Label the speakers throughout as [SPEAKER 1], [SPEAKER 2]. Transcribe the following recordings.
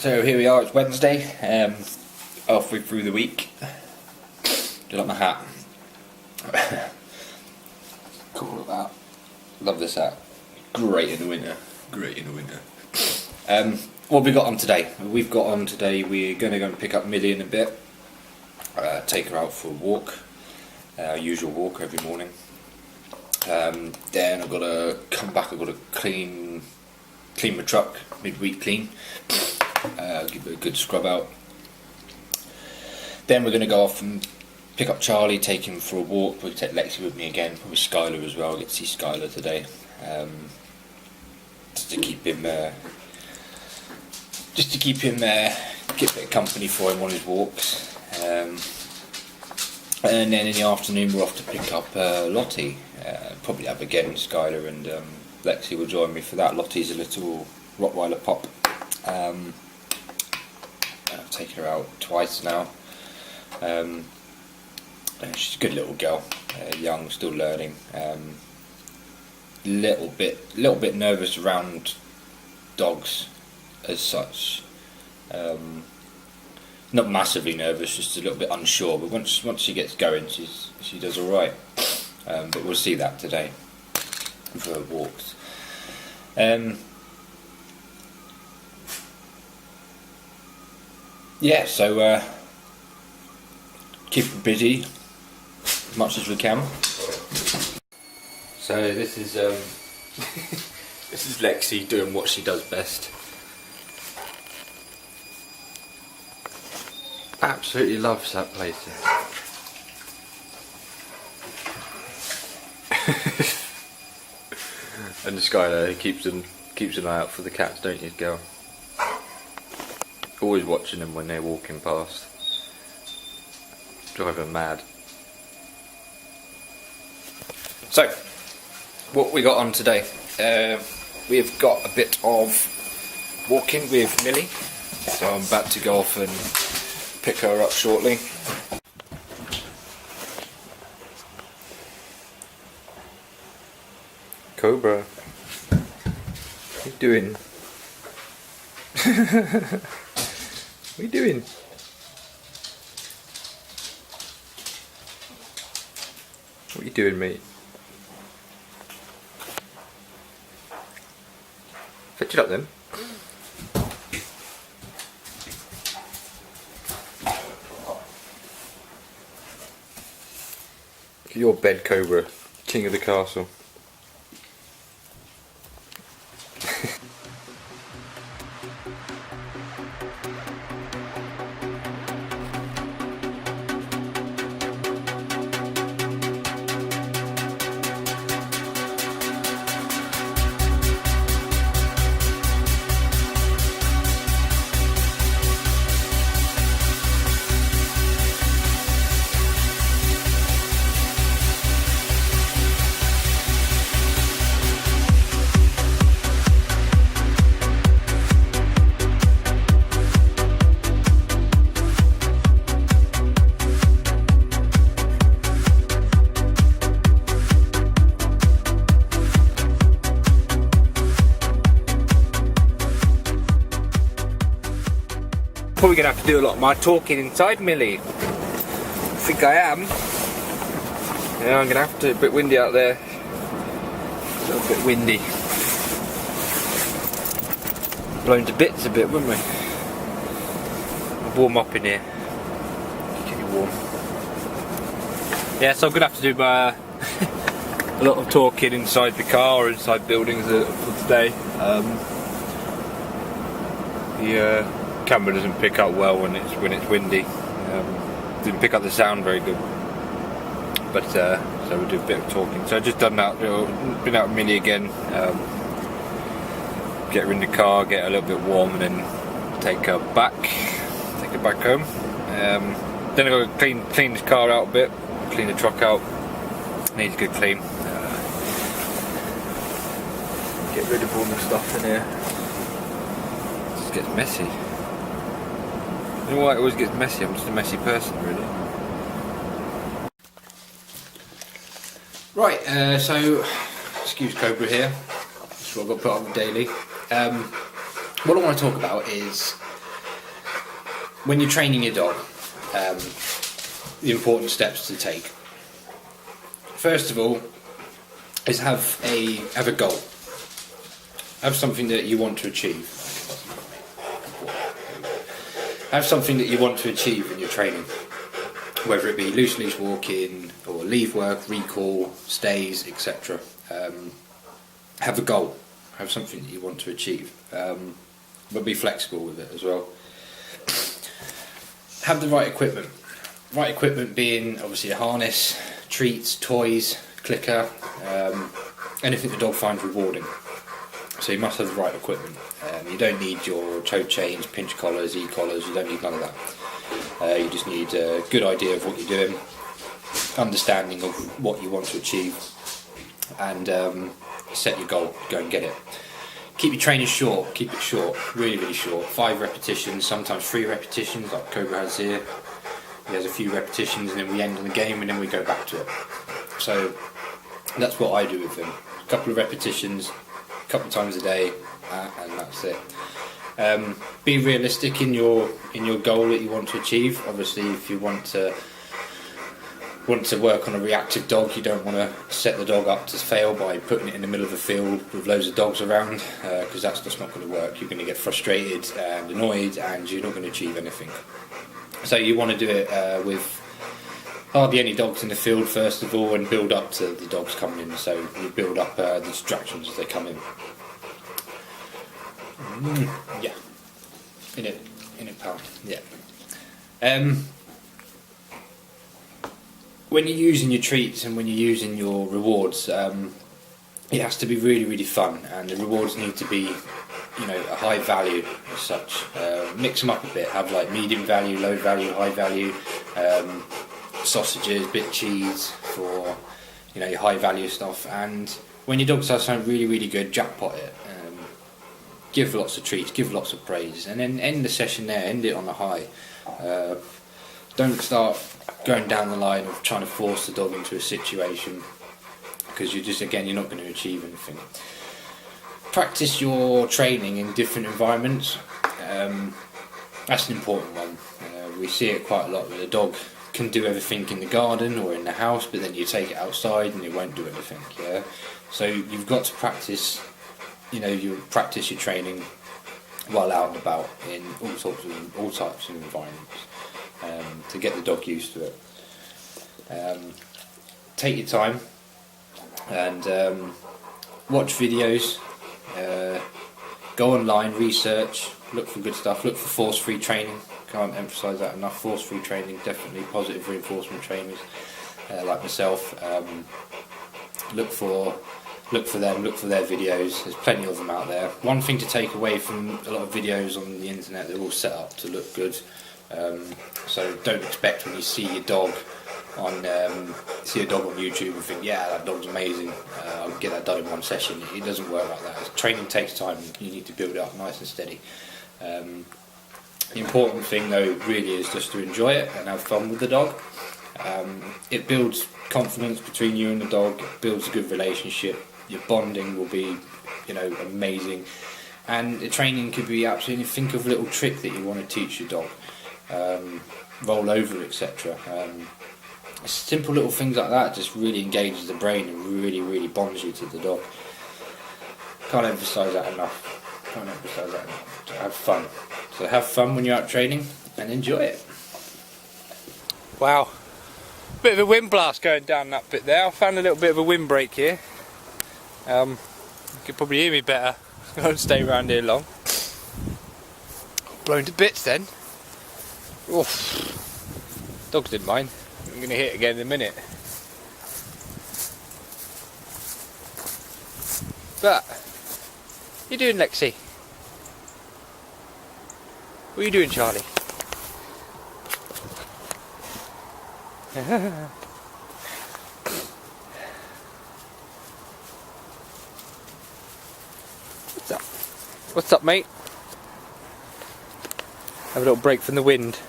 [SPEAKER 1] So here we are, it's Wednesday, halfway through the week. Do you like my hat? Cool that. Love this hat. Great in the winter. Great in the winter. What have we got on today? We're going to go and pick up Millie in a bit. Take her out for a walk. Our usual walk every morning. Then I've got to come back, I've got to clean my truck, mid-week clean. Give it a good scrub out. Then we're going to go off and pick up Charlie, take him for a walk. We'll take Lexie with me again, with Skyla as well. I get to see Skyla today, just to keep him, get a bit of company for him on his walks. And then in the afternoon we're off to pick up Lottie. Probably have again Skyla and Lexie will join me for that. Lottie's a little Rottweiler pup. I've taken her out twice now. She's a good little girl, young, still learning. Little bit nervous around dogs, as such. Not massively nervous, just a little bit unsure. But once she gets going, she does all right. But we'll see that today for her walks. Yeah, so keep her busy as much as we can. So this is this is Lexie doing what she does best. Absolutely loves that place. And the Skyla keeps an eye out for the cats, don't you, girl? Always watching them when they're walking past. Drive her mad. So, what we got on today? We've got a bit of walking with Millie. So I'm about to go off and pick her up shortly. Cobra, what are you doing? What are you doing? What are you doing, mate? Fetch it up then. Your bed, Cobra, king of the castle. Probably gonna have to do a lot of my talking inside, Millie. I think I am. Yeah, I'm gonna have to. A bit windy out there. A little bit windy. Blown to bits a bit, wouldn't we? I'll warm up in here. Keep you warm. Yeah, so I'm gonna have to do a lot of talking inside the car or inside buildings for today. The camera doesn't pick up well when it's windy. Didn't pick up the sound very good. But so we'll do a bit of talking. So I just done that. Been out with Millie again. Get her in the car, get her a little bit warm, and then take her back home. Then I got to clean this car out a bit, clean the truck out. Needs a good clean. Get rid of all the stuff in here. It just gets messy. You know why it always gets messy? I'm just a messy person, really. Right, so excuse Cobra here. That's what I've got to put on daily. What I want to talk about is when you're training your dog, the important steps to take. First of all, is have a goal. Have something that you want to achieve. Have something that you want to achieve in your training, whether it be loose leash walking or leave work, recall, stays, etc. Have a goal. Have something that you want to achieve, but be flexible with it as well. Have the right equipment. Right equipment being obviously a harness, treats, toys, clicker, anything the dog finds rewarding. So you must have the right equipment. You don't need your toe chains, pinch collars, e-collars, you don't need none of that. You just need a good idea of what you're doing, understanding of what you want to achieve, and set your goal, go and get it. Keep your training short, keep it short, really, really short. 5 repetitions, sometimes 3 repetitions, like Cobra has here. He has a few repetitions and then we end on the game and then we go back to it. So that's what I do with him. A couple of repetitions, a couple of times a day, and that's it. Be realistic in your goal that you want to achieve. Obviously, if you want to work on a reactive dog, you don't want to set the dog up to fail by putting it in the middle of a field with loads of dogs around, because that's just not going to work. You're going to get frustrated and annoyed and you're not going to achieve anything. So you want to do it with hardly any dogs in the field first of all, and build up to the dogs coming in. So you build up the distractions as they come in. Yeah, in it, pal. Yeah. When you're using your treats and when you're using your rewards, it has to be really, really fun, and the rewards need to be, a high value as such. Mix them up a bit. Have like medium value, low value, high value. Sausages, bit of cheese for your high value stuff. And when your dog does something really, really good, jackpot it. Give lots of treats, give lots of praise, and then end the session there. End it on a high. Don't start going down the line of trying to force the dog into a situation, because you're not going to achieve anything. Practice your training in different environments. That's an important one. We see it quite a lot, where the dog can do everything in the garden or in the house, but then you take it outside and it won't do anything. Yeah, so you've got to practice. You practice your training while out and about in all types of environments, to get the dog used to it. Take your time and watch videos. Go online, research, look for good stuff, look for force-free training. Can't emphasise that enough. Force-free training, definitely. Positive reinforcement trainers like myself. Look for them, look for their videos. There's plenty of them out there. One thing to take away from a lot of videos on the internet, they're all set up to look good. So don't expect when you see a dog on YouTube and think, yeah, that dog's amazing, I'll get that done in one session. It doesn't work like that. Training takes time. You need to build it up nice and steady. The important thing though really is just to enjoy it and have fun with the dog. It builds confidence between you and the dog. It builds a good relationship. Your bonding will be amazing, and the training could be absolutely, think of a little trick that you want to teach your dog, roll over, etc. Simple little things like that just really engages the brain and really, really bonds you to the dog. Can't emphasise that enough. Have fun. So have fun when you're out training and enjoy it. Wow, bit of a wind blast going down that bit there. I found a little bit of a windbreak here. You could probably hear me better. I won't stay around here long. Blown to bits then. Oof. Dogs didn't mind. I'm going to hit again in a minute. But, what are you doing, Lexie? What are you doing, Charlie? What's up? What's up, mate? Have a little break from the wind.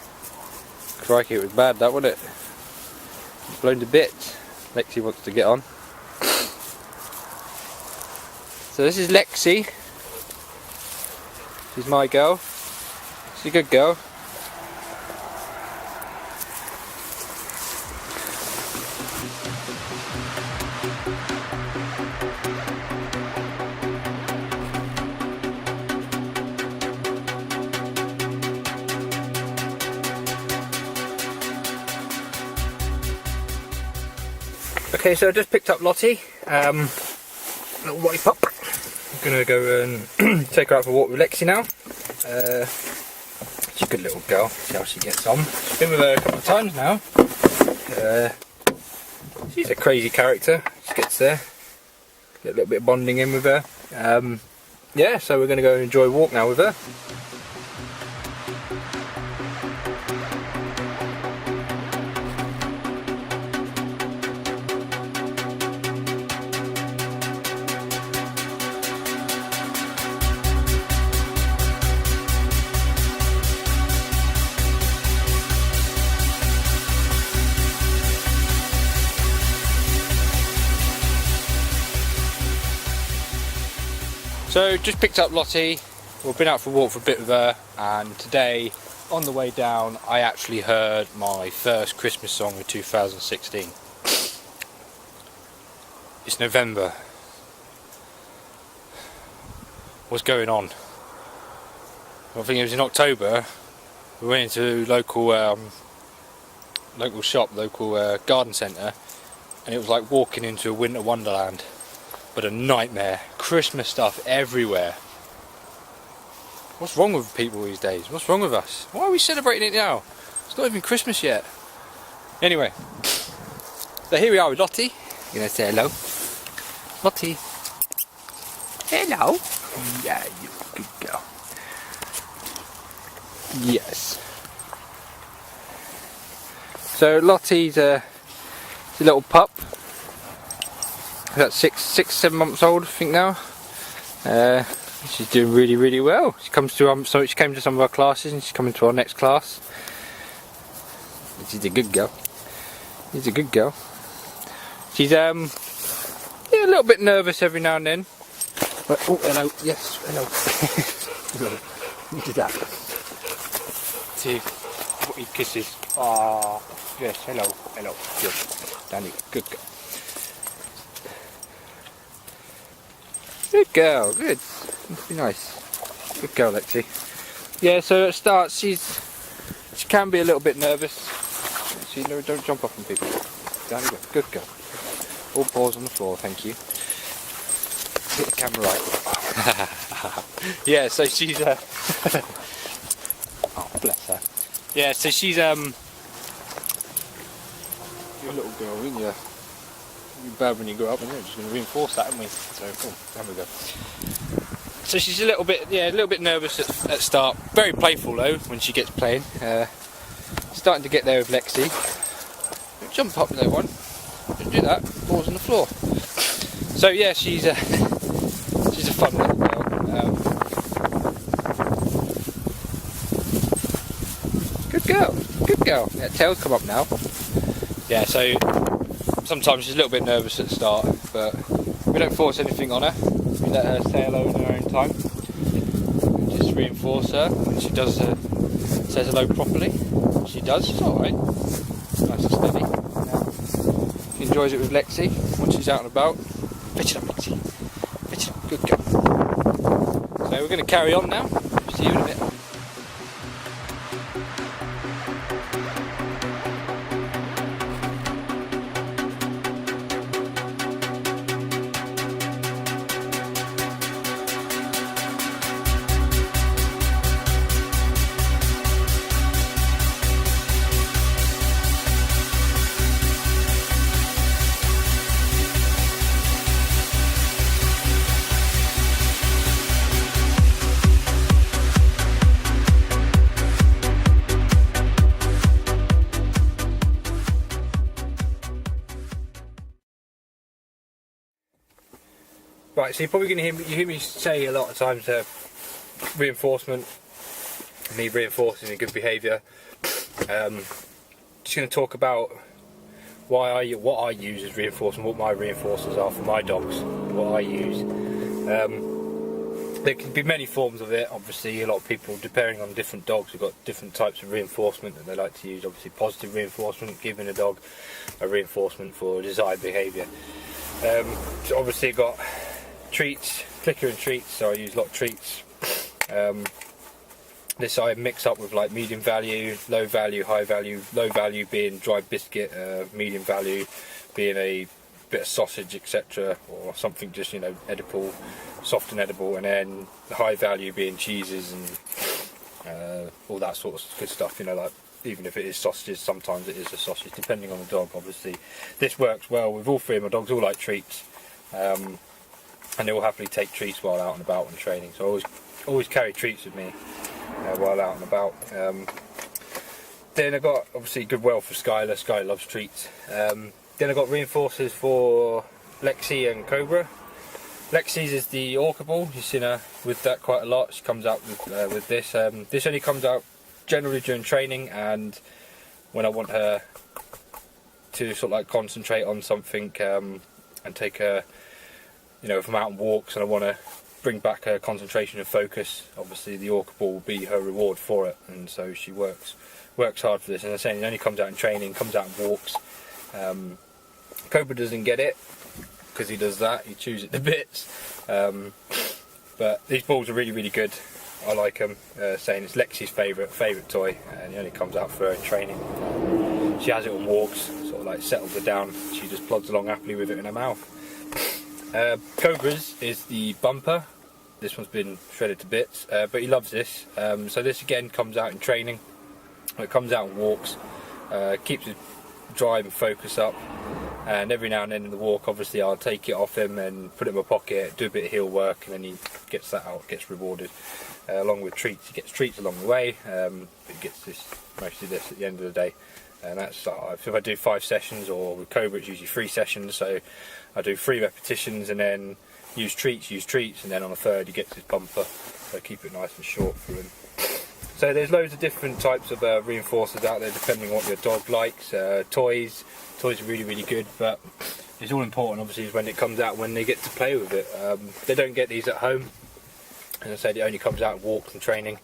[SPEAKER 1] Crikey, it was bad that, wasn't it? Blown to bits. Lexie wants to get on. So this is Lexie. She's my girl. She's a good girl. Okay, so I just picked up Lottie, little white pup. I'm gonna go and take her out for a walk with Lexie now. She's a good little girl, see how she gets on. She's been with her a couple of times now. She's a crazy character, she gets there. Get a little bit of bonding in with her. Yeah, so we're gonna go and enjoy a walk now with her. So just picked up Lottie, we've been out for a walk for a bit with her, and today on the way down I actually heard my first Christmas song of 2016. It's November. What's going on? I think it was in October. We went into local shop, local garden centre, and it was like walking into a winter wonderland. But a nightmare. Christmas stuff everywhere. What's wrong with people these days? What's wrong with us? Why are we celebrating it now? It's not even Christmas yet. Anyway, so here we are with Lottie. You gonna say hello? Lottie. Hello. Yeah, you're a good girl. Yes. So Lottie's a little pup. About 6-7 months old, I think now. She's doing really well. She comes to she came to some of our classes, and she's coming to our next class. She's a good girl. She's a good girl. She's yeah, a little bit nervous every now and then. But, oh, hello. Yes, hello. Hello. Look at that. See, what he kisses. Ah, yes. Hello. Good. Danny. Good girl. Good girl, good. Must be nice. Good girl, Lexie. Yeah, so at start she can be a little bit nervous. She don't jump off on people. Down you go. Good girl. All paws on the floor, thank you. Hit the camera right. Yeah, so she's oh, bless her. Yeah, so she's you're a little girl, aren't you? You're bad when you grow up, and we're just going to reinforce that, aren't we? So cool, there we go. So she's a little bit nervous at start. Very playful though when she gets playing. Starting to get there with Lexie. Don't jump up, little one. Don't do that. Balls on the floor. So yeah, she's a fun little girl. Good girl. Good girl. Yeah, tail's come up now. Yeah, so. Sometimes she's a little bit nervous at the start, but we don't force anything on her. We let her say hello in her own time. And just reinforce her when she does says hello properly. She does, she's alright. Nice and steady. She enjoys it with Lexie when she's out and about. Fetch it up, Lexie. Fetch it up, good girl. So we're going to carry on now. See you in a bit. Right, so you're probably going to hear me say a lot of times reinforcement, me reinforcing a good behaviour. Just going to talk about what I use as reinforcement, what my reinforcers are for my dogs, what I use. there can be many forms of it. Obviously, a lot of people, depending on different dogs, have got different types of reinforcement that they like to use. Obviously, positive reinforcement, giving a dog a reinforcement for desired behaviour. So obviously, got treats, clicker and treats. So I use a lot of treats. This I mix up with like medium value, low value, high value. Low value being dry biscuit, medium value being a bit of sausage, etc., or something just, you know, edible, soft and edible, and then the high value being cheeses and all that sort of good stuff, you know, like even if it is sausages, sometimes it is a sausage, depending on the dog. Obviously this works well with all three of my dogs. All like treats, and they will happily take treats while out and about and training, so I always carry treats with me while out and about. Then I got obviously good well for Skyla. Skyla loves treats. Then I got reinforcers for Lexie and Cobra. Lexie's is the orca ball. You've seen her with that quite a lot. She comes out with this. This only comes out generally during training, and when I want her to sort of like concentrate on something and take her, you know, if I'm out on walks and I want to bring back her concentration and focus, obviously the orca ball will be her reward for it, and so she works hard for this. And I'm saying it only comes out in training, comes out in walks. Cobra doesn't get it because he does that, he chews it to bits, but these balls are really good. I like them. Saying it's Lexie's favourite toy, and it only comes out for her in training. She has it on walks, sort of like settles her down, she just plods along happily with it in her mouth. Cobra's is the bumper. This one's been shredded to bits, but he loves this. So this again comes out in training, it comes out on walks, keeps his drive and focus up, and every now and then in the walk obviously I'll take it off him and put it in my pocket, do a bit of heel work, and then he gets that out, gets rewarded along with treats. He gets treats along the way, but he gets mostly this at the end of the day. And that's if I do 5 sessions, or with Cobra it's usually 3 sessions, so I do 3 repetitions and then use treats, and then on a third he gets his bumper, so keep it nice and short for him. So there's loads of different types of reinforcers out there depending on what your dog likes. Toys are really good, but it's all important obviously is when it comes out, when they get to play with it. They don't get these at home. As I said, it only comes out in walks and training.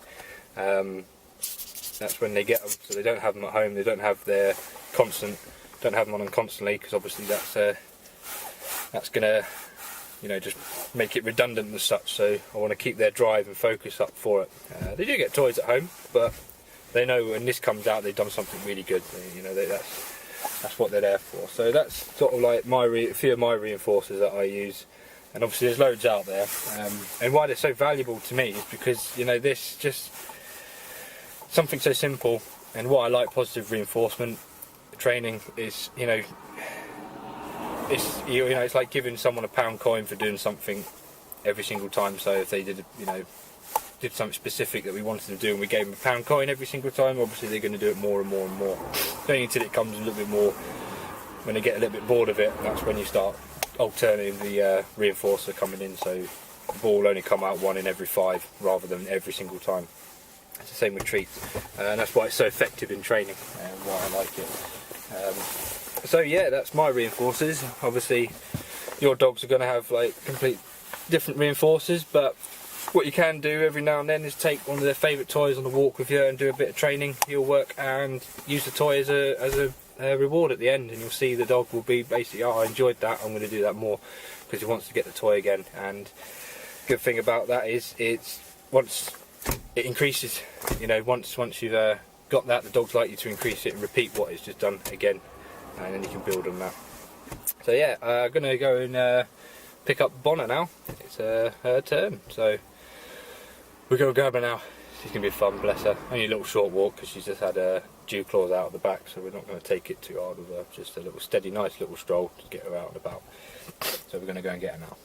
[SPEAKER 1] That's when they get them, so they don't have them at home. They don't have their don't have them on them constantly, because obviously that's gonna, you know, just make it redundant and such. So I want to keep their drive and focus up for it. They do get toys at home, but they know when this comes out they've done something really good. You know, that's what they're there for. So that's sort of like a few of my reinforcers that I use. And obviously there's loads out there, and why they're so valuable to me is because, you know, this just something so simple. And what I like positive reinforcement training is, you know, it's like giving someone a pound coin for doing something every single time. So if they did something specific that we wanted to do and we gave them a pound coin every single time, obviously they're going to do it more and more and more. Only until it comes a little bit more, when they get a little bit bored of it, that's when you start alternating the reinforcer coming in, so the ball will only come out 1 in every 5 rather than every single time. It's the same with treats, and that's why it's so effective in training and why I like it. So yeah, that's my reinforcers. Obviously your dogs are going to have like complete different reinforcers, but what you can do every now and then is take one of their favourite toys on the walk with you and do a bit of training, heel work, and use the toy as a reward at the end, and you'll see the dog will be basically, oh, I enjoyed that, I'm going to do that more, because he wants to get the toy again. And good thing about that is once it increases, you know, once you've got that, the dog's likely to increase it and repeat what it's just done again, and then you can build on that. So yeah, I'm going to go and pick up Bonner now. It's her turn, so we'll go grab her now. She's going to be fun, bless her. Only a little short walk because she's just had her dew claws out of the back, so we're not going to take it too hard with her. Just a little steady, nice little stroll to get her out and about. So we're going to go and get her now.